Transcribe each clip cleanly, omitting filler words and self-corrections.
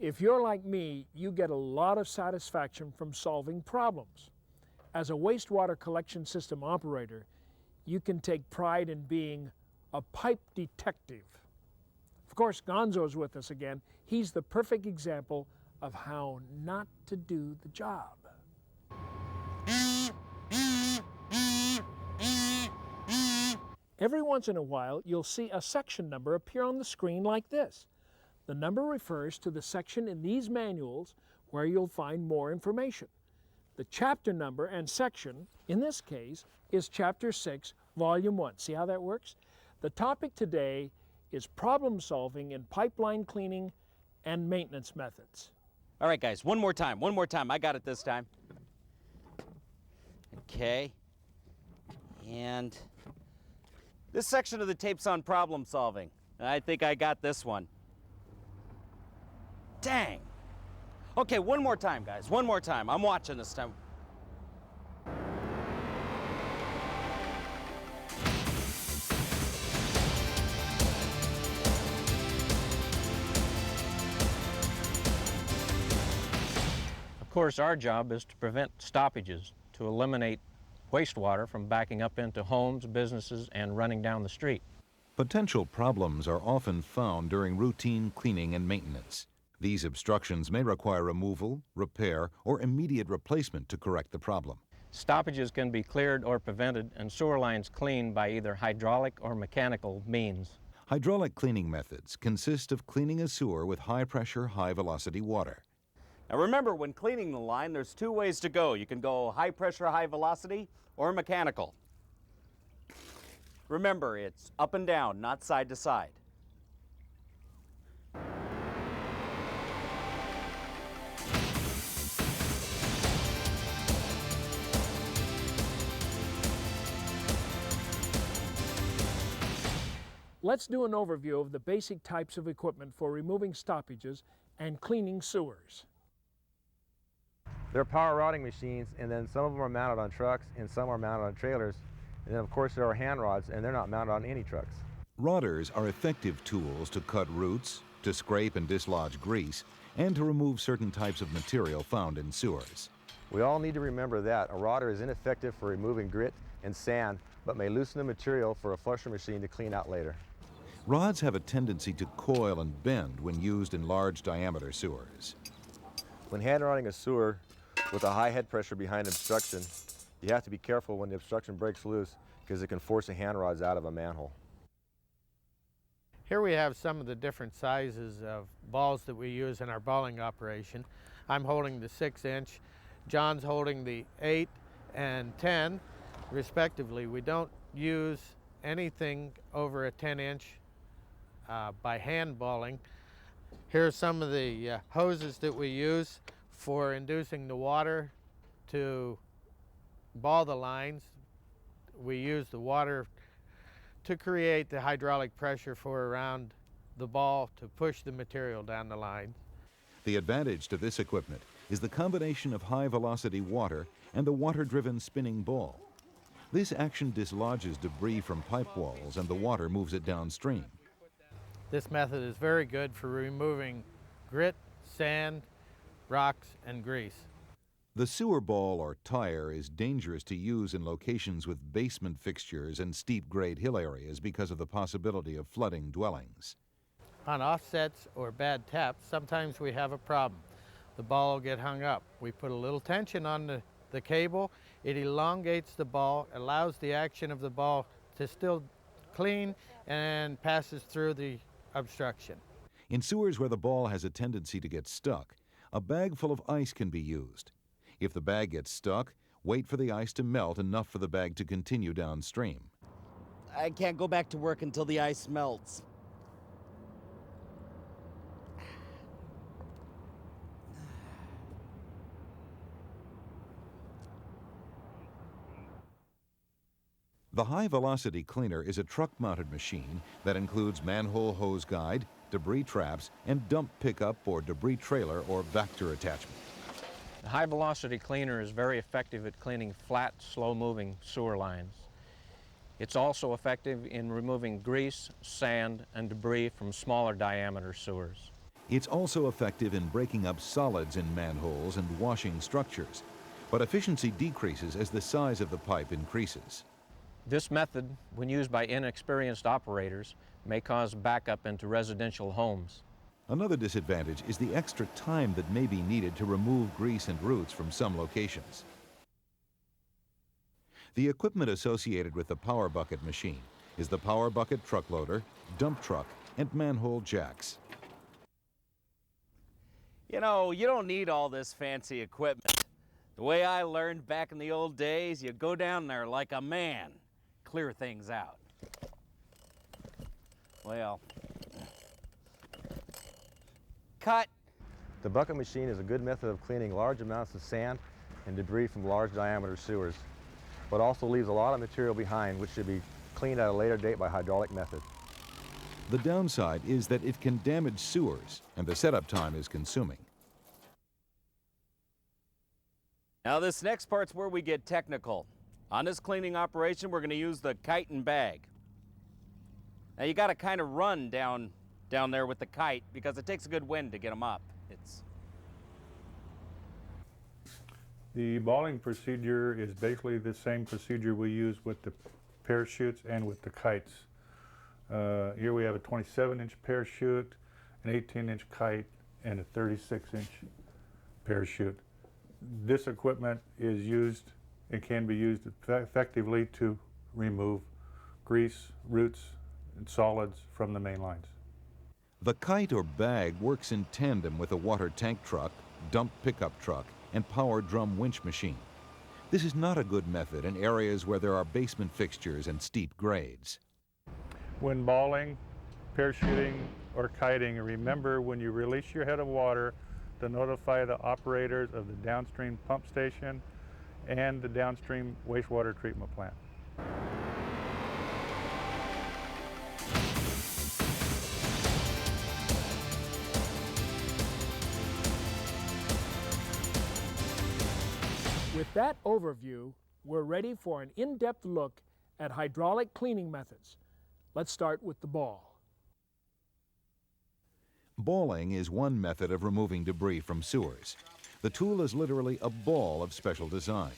If you're like me, you get a lot of satisfaction from solving problems. As a wastewater collection system operator, you can take pride in being a pipe detective. Of course, Gonzo's with us again. He's the perfect example of how not to do the job. Every once in a while, you'll see a section number appear on the screen like this. The number refers to the section in these manuals where you'll find more information. The chapter number and section, in this case, is Chapter 6, Volume 1. See how that works? The topic today is problem solving in pipeline cleaning and maintenance methods. All right, guys, one more time. I got it this time. Okay. And this section of the tape's on problem solving. I think I got this one. Dang. Okay, one more time, guys. One more time. I'm watching this time. Of course, our job is to prevent stoppages, to eliminate wastewater from backing up into homes, businesses, and running down the street. Potential problems are often found during routine cleaning and maintenance. These obstructions may require removal, repair, or immediate replacement to correct the problem. Stoppages can be cleared or prevented and sewer lines cleaned by either hydraulic or mechanical means. Hydraulic cleaning methods consist of cleaning a sewer with high-pressure, high-velocity water. Now remember, when cleaning the line, there's two ways to go. You can go high pressure, high velocity, or mechanical. Remember, it's up and down, not side to side. Let's do an overview of the basic types of equipment for removing stoppages and cleaning sewers. They're power rodding machines, and then some of them are mounted on trucks and some are mounted on trailers. And then of course there are hand rods, and they're not mounted on any trucks. Rodders are effective tools to cut roots, to scrape and dislodge grease, and to remove certain types of material found in sewers. We all need to remember that a rodder is ineffective for removing grit and sand, but may loosen the material for a flusher machine to clean out later. Rods have a tendency to coil and bend when used in large diameter sewers. When hand rodding a sewer with a high head pressure behind obstruction, you have to be careful when the obstruction breaks loose because it can force the hand rods out of a manhole. Here we have some of the different sizes of balls that we use in our balling operation. I'm holding the 6-inch, John's holding the 8 and 10 respectively. We don't use anything over a 10-inch by hand balling. Here's some of the hoses that we use for inducing the water to ball the lines. We use the water to create the hydraulic pressure for around the ball to push the material down the line. The advantage to this equipment is the combination of high-velocity water and the water-driven spinning ball. This action dislodges debris from pipe walls and the water moves it downstream. This method is very good for removing grit, sand, rocks, and grease. The sewer ball or tire is dangerous to use in locations with basement fixtures and steep-grade hill areas because of the possibility of flooding dwellings. On offsets or bad taps, sometimes we have a problem. The ball will get hung up. We put a little tension on the cable. It elongates the ball, allows the action of the ball to still clean, and passes through the obstruction. In sewers where the ball has a tendency to get stuck, a bag full of ice can be used. If the bag gets stuck, wait for the ice to melt enough for the bag to continue downstream. I can't go back to work until the ice melts. The high-velocity cleaner is a truck-mounted machine that includes manhole hose guide, debris traps, and dump pickup or debris trailer or Vactor attachment. The high-velocity cleaner is very effective at cleaning flat, slow-moving sewer lines. It's also effective in removing grease, sand, and debris from smaller diameter sewers. It's also effective in breaking up solids in manholes and washing structures, but efficiency decreases as the size of the pipe increases. This method, when used by inexperienced operators, may cause backup into residential homes. Another disadvantage is the extra time that may be needed to remove grease and roots from some locations. The equipment associated with the Power Bucket machine is the Power Bucket truck loader, dump truck, and manhole jacks. You know, you don't need all this fancy equipment. The way I learned back in the old days, you go down there like a man, clear things out. Well, cut. The bucket machine is a good method of cleaning large amounts of sand and debris from large diameter sewers, but also leaves a lot of material behind which should be cleaned at a later date by hydraulic method. The downside is that it can damage sewers, and the setup time is consuming. Now this next part's where we get technical. On this cleaning operation, we're gonna use the kite and bag. Now you gotta kind of run down there with the kite because it takes a good wind to get them up. The balling procedure is basically the same procedure we use with the parachutes and with the kites. Here we have a 27-inch parachute, an 18-inch kite, and a 36-inch parachute. This equipment is used and can be used effectively to remove grease, roots, and solids from the main lines. The kite or bag works in tandem with a water tank truck, dump pickup truck, and power drum winch machine. This is not a good method in areas where there are basement fixtures and steep grades. When balling, parachuting, or kiting, remember when you release your head of water to notify the operators of the downstream pump station and the downstream wastewater treatment plant. With that overview, we're ready for an in-depth look at hydraulic cleaning methods. Let's start with the ball. Balling is one method of removing debris from sewers. The tool is literally a ball of special design.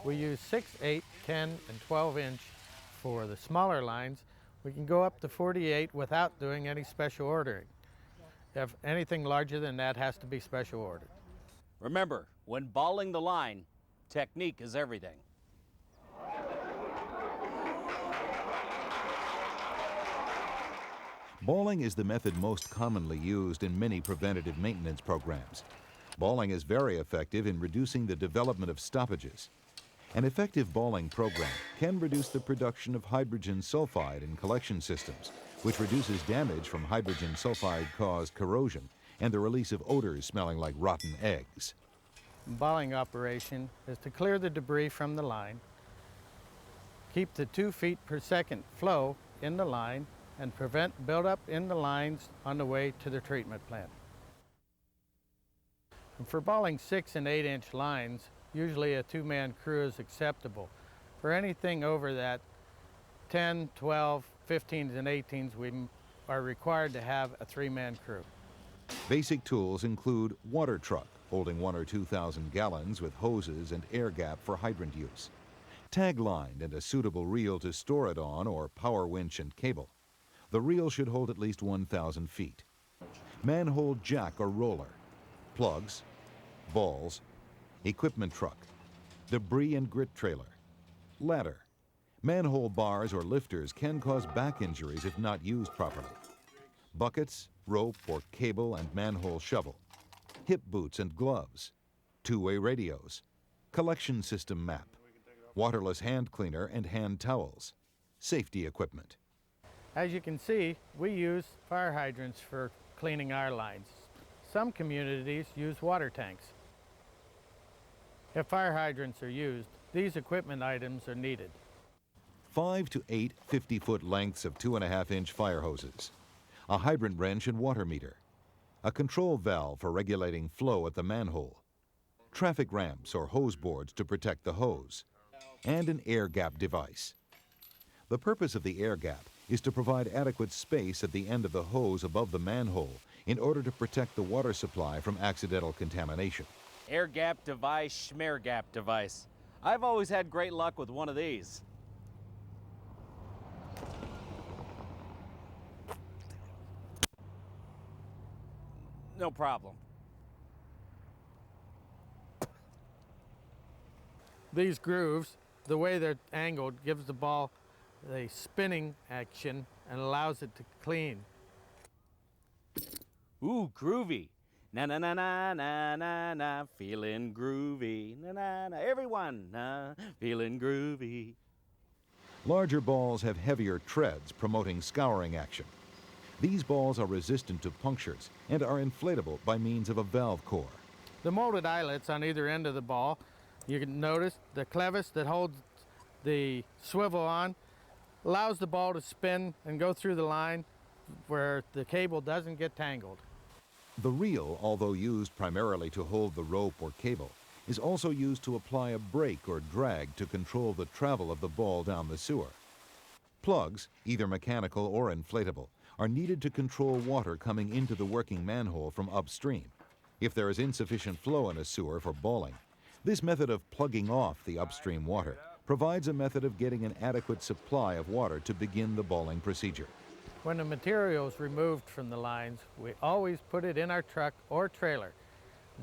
We use 6, 8, 10, and 12 inch for the smaller lines. We can go up to 48 without doing any special ordering. If anything larger than that has to be special ordered. Remember, when balling the line, technique is everything. Balling is the method most commonly used in many preventative maintenance programs. Balling is very effective in reducing the development of stoppages. An effective balling program can reduce the production of hydrogen sulfide in collection systems, which reduces damage from hydrogen sulfide-caused corrosion and the release of odors smelling like rotten eggs. Balling operation is to clear the debris from the line, keep the 2 feet per second flow in the line, and prevent buildup in the lines on the way to the treatment plant. And for balling 6 and 8 inch lines, usually a 2-man crew is acceptable. For anything over that, 10, 12, 15s, and 18s, we are required to have a 3-man crew. Basic tools include water truck, holding 1,000 or 2,000 gallons with hoses and air gap for hydrant use. Tag line and a suitable reel to store it on, or power winch and cable. The reel should hold at least 1,000 feet. Manhole jack or roller. Plugs, balls, equipment truck, debris and grit trailer, ladder. Manhole bars or lifters can cause back injuries if not used properly. Buckets, rope or cable and manhole shovel. Hip boots and gloves. Two-way radios. Collection system map. Waterless hand cleaner and hand towels. Safety equipment. As you can see, we use fire hydrants for cleaning our lines. Some communities use water tanks. If fire hydrants are used, these equipment items are needed. 5 to 8 50-foot lengths of 2.5-inch fire hoses. A hydrant wrench and water meter. A control valve for regulating flow at the manhole. Traffic ramps or hose boards to protect the hose. And an air gap device. The purpose of the air gap is to provide adequate space at the end of the hose above the manhole in order to protect the water supply from accidental contamination. Air gap device, schmear gap device. I've always had great luck with one of these. No problem. These grooves, the way they're angled, gives the ball the spinning action and allows it to clean. Ooh, groovy. Na na na na na na na, feeling groovy. Na na na, everyone, feeling groovy. Larger balls have heavier treads, promoting scouring action. These balls are resistant to punctures and are inflatable by means of a valve core. The molded eyelets on either end of the ball, you can notice the clevis that holds the swivel on allows the ball to spin and go through the line where the cable doesn't get tangled. The reel, although used primarily to hold the rope or cable, is also used to apply a brake or drag to control the travel of the ball down the sewer. Plugs, either mechanical or inflatable, are needed to control water coming into the working manhole from upstream. If there is insufficient flow in a sewer for balling, this method of plugging off the upstream water provides a method of getting an adequate supply of water to begin the balling procedure. When the material is removed from the lines, we always put it in our truck or trailer.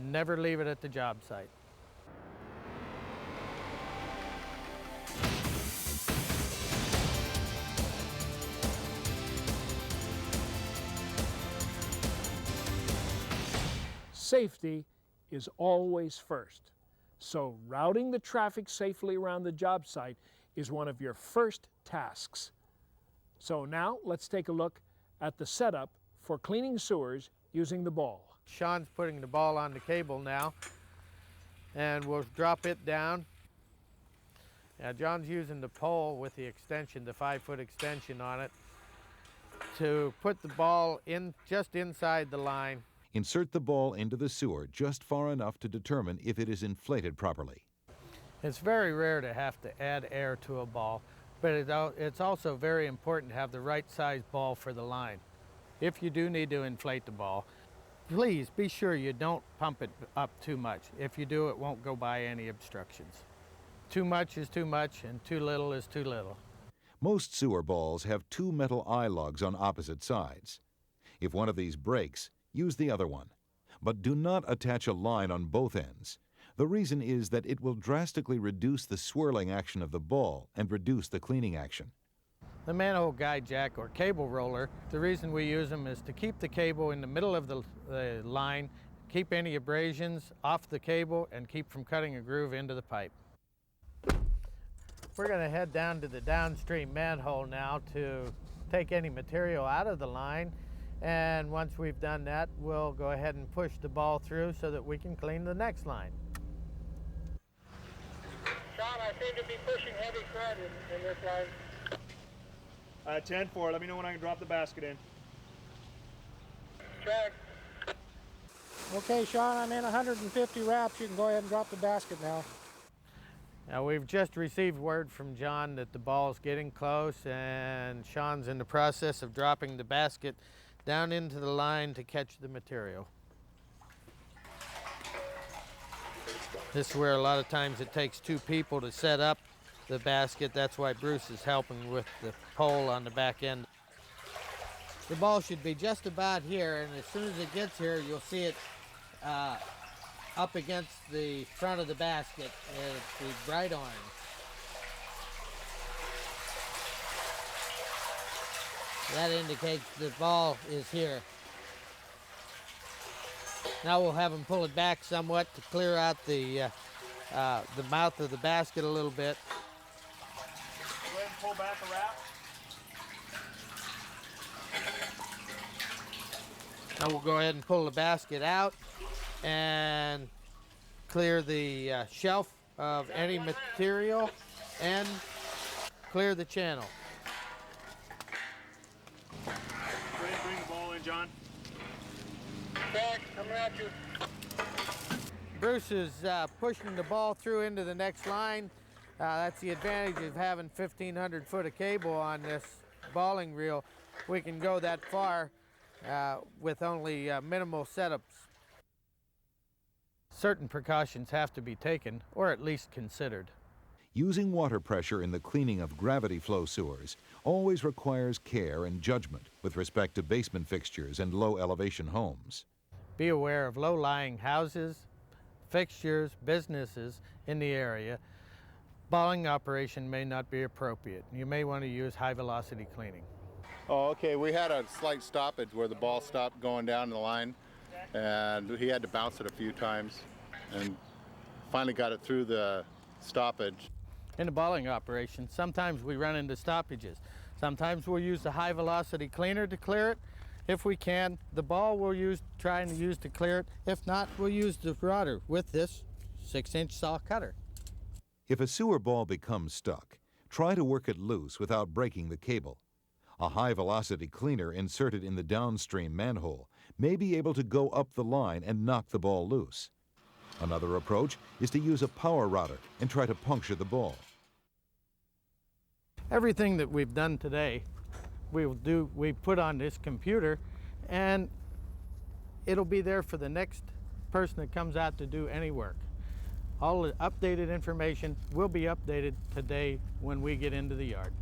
Never leave it at the job site. Safety is always first. So routing the traffic safely around the job site is one of your first tasks. So now let's take a look at the setup for cleaning sewers using the ball. Sean's putting the ball on the cable now, and we'll drop it down. Now John's using the pole with the extension, the 5-foot extension on it, to put the ball in just inside the line. Insert the ball into the sewer just far enough to determine if it is inflated properly. It's very rare to have to add air to a ball, but it's also very important to have the right size ball for the line. If you do need to inflate the ball, please be sure you don't pump it up too much. If you do, it won't go by any obstructions. Too much is too much, and too little is too little. Most sewer balls have two metal eye lugs on opposite sides. If one of these breaks, use the other one. But do not attach a line on both ends. The reason is that it will drastically reduce the swirling action of the ball and reduce the cleaning action. The manhole guide jack or cable roller, the reason we use them is to keep the cable in the middle of the line, keep any abrasions off the cable, and keep from cutting a groove into the pipe. We're going to head down to the downstream manhole now to take any material out of the line. And once we've done that, we'll go ahead and push the ball through so that we can clean the next line. Sean, I seem to be pushing heavy crud in this line. 10-4, let me know when I can drop the basket in. Check. Okay, Sean, I'm in 150 wraps. You can go ahead and drop the basket now. Now, we've just received word from John that the ball's getting close, and Sean's in the process of dropping the basket down into the line to catch the material. This is where a lot of times it takes two people to set up the basket. That's why Bruce is helping with the pole on the back end. The ball should be just about here, and as soon as it gets here, you'll see it up against the front of the basket. It's the bright orange. That indicates the ball is here. Now we'll have him pull it back somewhat to clear out the mouth of the basket a little bit. Go ahead and pull back a wrap. Now we'll go ahead and pull the basket out and clear the shelf of any material and clear the channel. Go ahead and bring the ball in, John. Check, coming at you. Bruce is pushing the ball through into the next line. That's the advantage of having 1,500 foot of cable on this balling reel. We can go that far with only minimal setups. Certain precautions have to be taken, or at least considered. Using water pressure in the cleaning of gravity flow sewers always requires care and judgment with respect to basement fixtures and low elevation homes. Be aware of low-lying houses, fixtures, businesses in the area. Balling operation may not be appropriate. You may want to use high-velocity cleaning. Oh, okay. We had a slight stoppage where the ball stopped going down the line, and he had to bounce it a few times, and finally got it through the stoppage. In the balling operation, sometimes we run into stoppages. Sometimes we'll use the high-velocity cleaner to clear it. If we can, the ball we'll try to use to clear it. If not, we'll use the rotor with this 6-inch saw cutter. If a sewer ball becomes stuck, try to work it loose without breaking the cable. A high-velocity cleaner inserted in the downstream manhole may be able to go up the line and knock the ball loose. Another approach is to use a power router and try to puncture the ball. Everything that we've done today, we put on this computer, and it'll be there for the next person that comes out to do any work. All the updated information will be updated today when we get into the yard.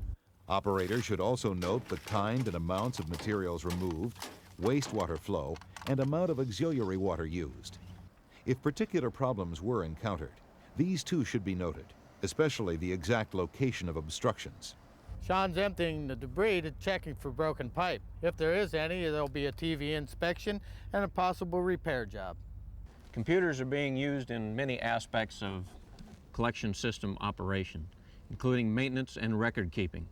Operators should also note the kind and amounts of materials removed, wastewater flow, and amount of auxiliary water used. If particular problems were encountered, these too should be noted, especially the exact location of obstructions. Sean's emptying the debris to checking for broken pipe. If there is any, there'll be a TV inspection and a possible repair job. Computers are being used in many aspects of collection system operation, including maintenance and record keeping.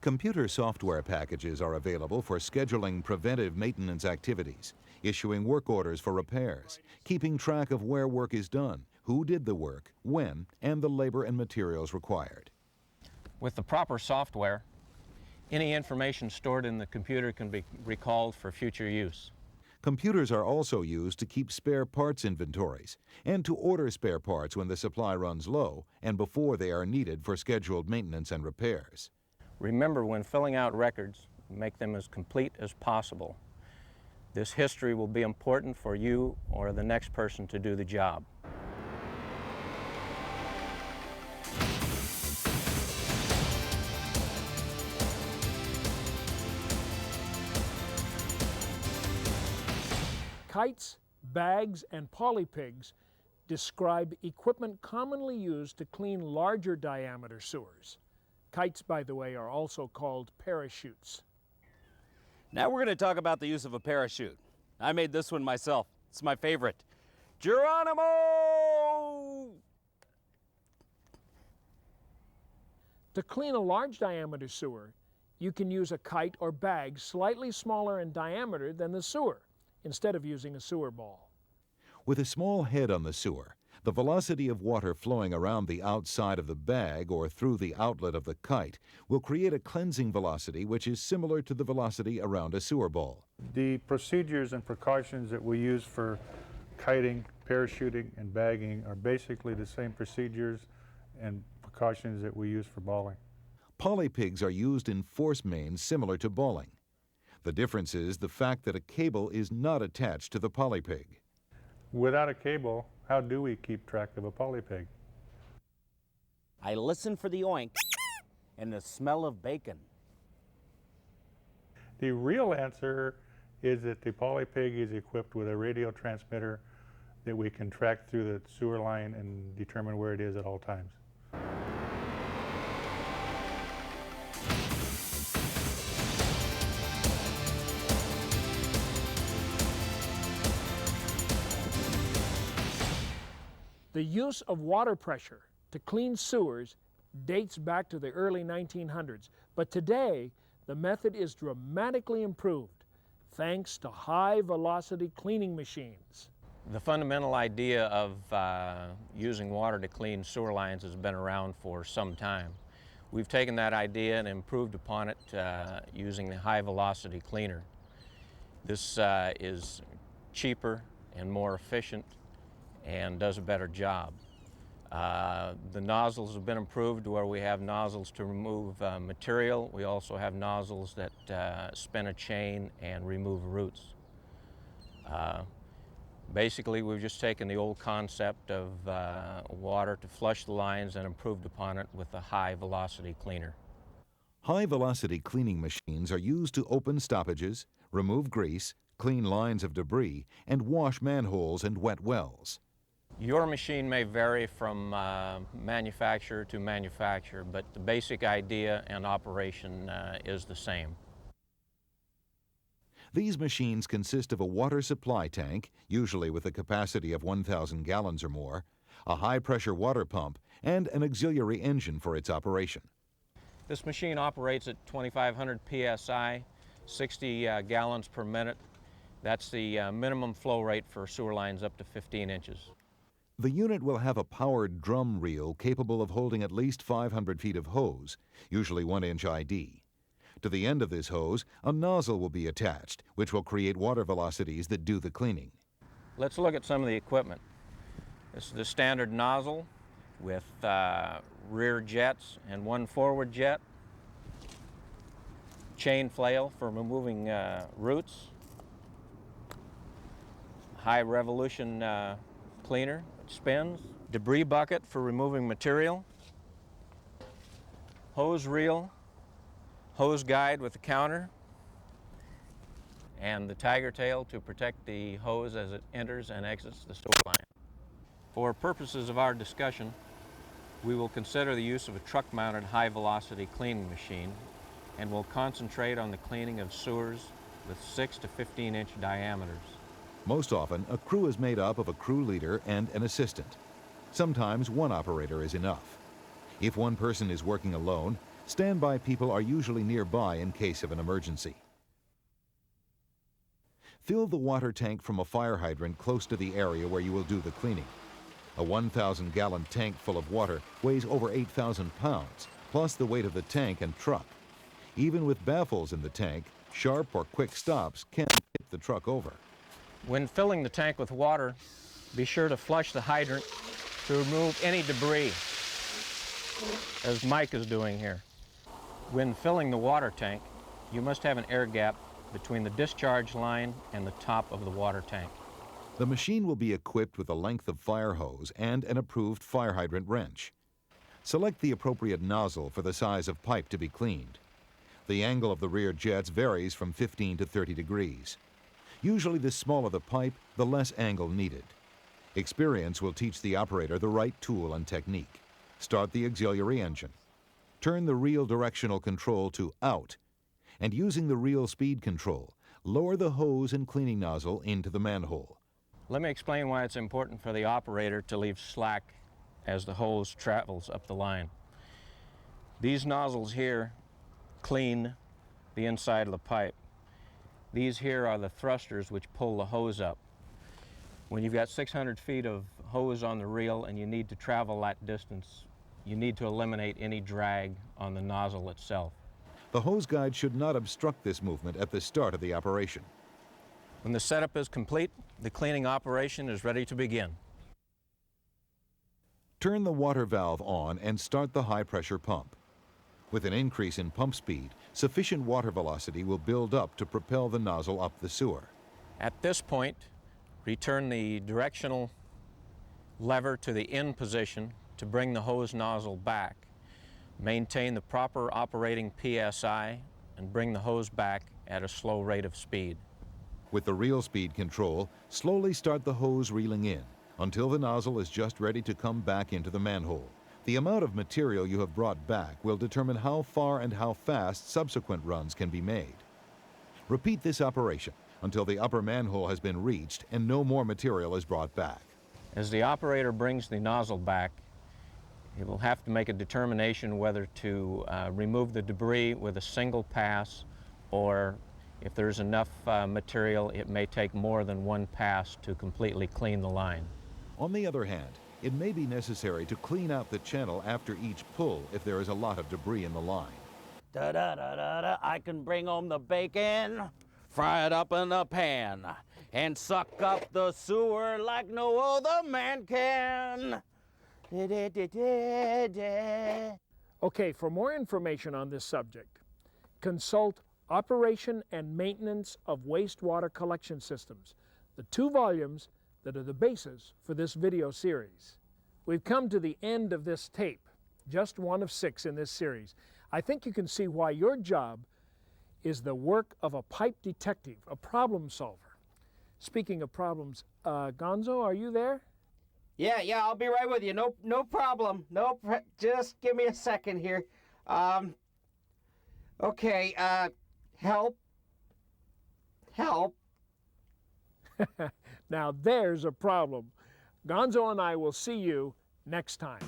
Computer software packages are available for scheduling preventive maintenance activities, issuing work orders for repairs, keeping track of where work is done, who did the work, when, and the labor and materials required. With the proper software, any information stored in the computer can be recalled for future use. Computers are also used to keep spare parts inventories and to order spare parts when the supply runs low and before they are needed for scheduled maintenance and repairs. Remember, when filling out records, make them as complete as possible. This history will be important for you or the next person to do the job. Kites, bags, and polypigs describe equipment commonly used to clean larger diameter sewers. Kites, by the way, are also called parachutes. Now we're going to talk about the use of a parachute. I made this one myself. It's my favorite. Geronimo! To clean a large diameter sewer, you can use a kite or bag slightly smaller in diameter than the sewer, instead of using a sewer ball. With a small head on the sewer, the velocity of water flowing around the outside of the bag or through the outlet of the kite will create a cleansing velocity which is similar to the velocity around a sewer ball. The procedures and precautions that we use for kiting, parachuting, and bagging are basically the same procedures and precautions that we use for balling. Polypigs are used in force mains similar to balling. The difference is the fact that a cable is not attached to the polypig. Without a cable, how do we keep track of a polypig? I listen for the oink and the smell of bacon. The real answer is that the polypig is equipped with a radio transmitter that we can track through the sewer line and determine where it is at all times. The use of water pressure to clean sewers dates back to the early 1900s, but today the method is dramatically improved thanks to high-velocity cleaning machines. The fundamental idea of using water to clean sewer lines has been around for some time. We've taken that idea and improved upon it using the high-velocity cleaner. This is cheaper and more efficient and does a better job. The nozzles have been improved where we have nozzles to remove material. We also have nozzles that spin a chain and remove roots. Basically, we've just taken the old concept of water to flush the lines and improved upon it with a high-velocity cleaner. High-velocity cleaning machines are used to open stoppages, remove grease, clean lines of debris, and wash manholes and wet wells. Your machine may vary from manufacturer to manufacturer, but the basic idea and operation is the same. These machines consist of a water supply tank, usually with a capacity of 1,000 gallons or more, a high-pressure water pump, and an auxiliary engine for its operation. This machine operates at 2,500 psi, 60 gallons per minute. That's the minimum flow rate for sewer lines up to 15 inches. The unit will have a powered drum reel capable of holding at least 500 feet of hose, usually 1-inch ID. To the end of this hose, a nozzle will be attached, which will create water velocities that do the cleaning. Let's look at some of the equipment. This is the standard nozzle with rear jets and one forward jet. Chain flail for removing roots. High revolution cleaner, which spins. Debris bucket for removing material. Hose reel. Hose guide with the counter, and the tiger tail to protect the hose as it enters and exits the sewer line. For purposes of our discussion, we will consider the use of a truck-mounted high-velocity cleaning machine, and will concentrate on the cleaning of sewers with 6 to 15-inch diameters. Most often, a crew is made up of a crew leader and an assistant. Sometimes one operator is enough. If one person is working alone, standby people are usually nearby in case of an emergency. Fill the water tank from a fire hydrant close to the area where you will do the cleaning. A 1,000-gallon tank full of water weighs over 8,000 pounds, plus the weight of the tank and truck. Even with baffles in the tank, sharp or quick stops can tip the truck over. When filling the tank with water, be sure to flush the hydrant to remove any debris, as Mike is doing here. When filling the water tank, you must have an air gap between the discharge line and the top of the water tank. The machine will be equipped with a length of fire hose and an approved fire hydrant wrench. Select the appropriate nozzle for the size of pipe to be cleaned. The angle of the rear jets varies from 15 to 30 degrees. Usually the smaller the pipe, the less angle needed. Experience will teach the operator the right tool and technique. Start the auxiliary engine. Turn the reel directional control to out, and using the reel speed control, lower the hose and cleaning nozzle into the manhole. Let me explain why it's important for the operator to leave slack as the hose travels up the line. These nozzles here clean the inside of the pipe. These here are the thrusters which pull the hose up. When you've got 600 feet of hose on the reel and you need to travel that distance, you need to eliminate any drag on the nozzle itself. The hose guide should not obstruct this movement at the start of the operation. When the setup is complete, the cleaning operation is ready to begin. Turn the water valve on and start the high-pressure pump. With an increase in pump speed, sufficient water velocity will build up to propel the nozzle up the sewer. At this point, return the directional lever to the in position to bring the hose nozzle back. Maintain the proper operating PSI and bring the hose back at a slow rate of speed. With the reel speed control, slowly start the hose reeling in until the nozzle is just ready to come back into the manhole. The amount of material you have brought back will determine how far and how fast subsequent runs can be made. Repeat this operation until the upper manhole has been reached and no more material is brought back. As the operator brings the nozzle back, he will have to make a determination whether to remove the debris with a single pass, or if there's enough material, it may take more than one pass to completely clean the line. On the other hand, it may be necessary to clean out the channel after each pull if there is a lot of debris in the line. Da-da-da-da-da, I can bring home the bacon, fry it up in a pan, and suck up the sewer like no other man can. Okay, for more information on this subject, consult Operation and Maintenance of Wastewater Collection Systems, the the 2 volumes that are the basis for this video series. We've come to the end of this tape, just one of 6 in this series. I think you can see why your job is the work of a pipe detective, a problem solver. Speaking of problems, Gonzo, are you there? Yeah, I'll be right with you. No problem. Just give me a second here. Okay, help. Now there's a problem. Gonzo and I will see you next time.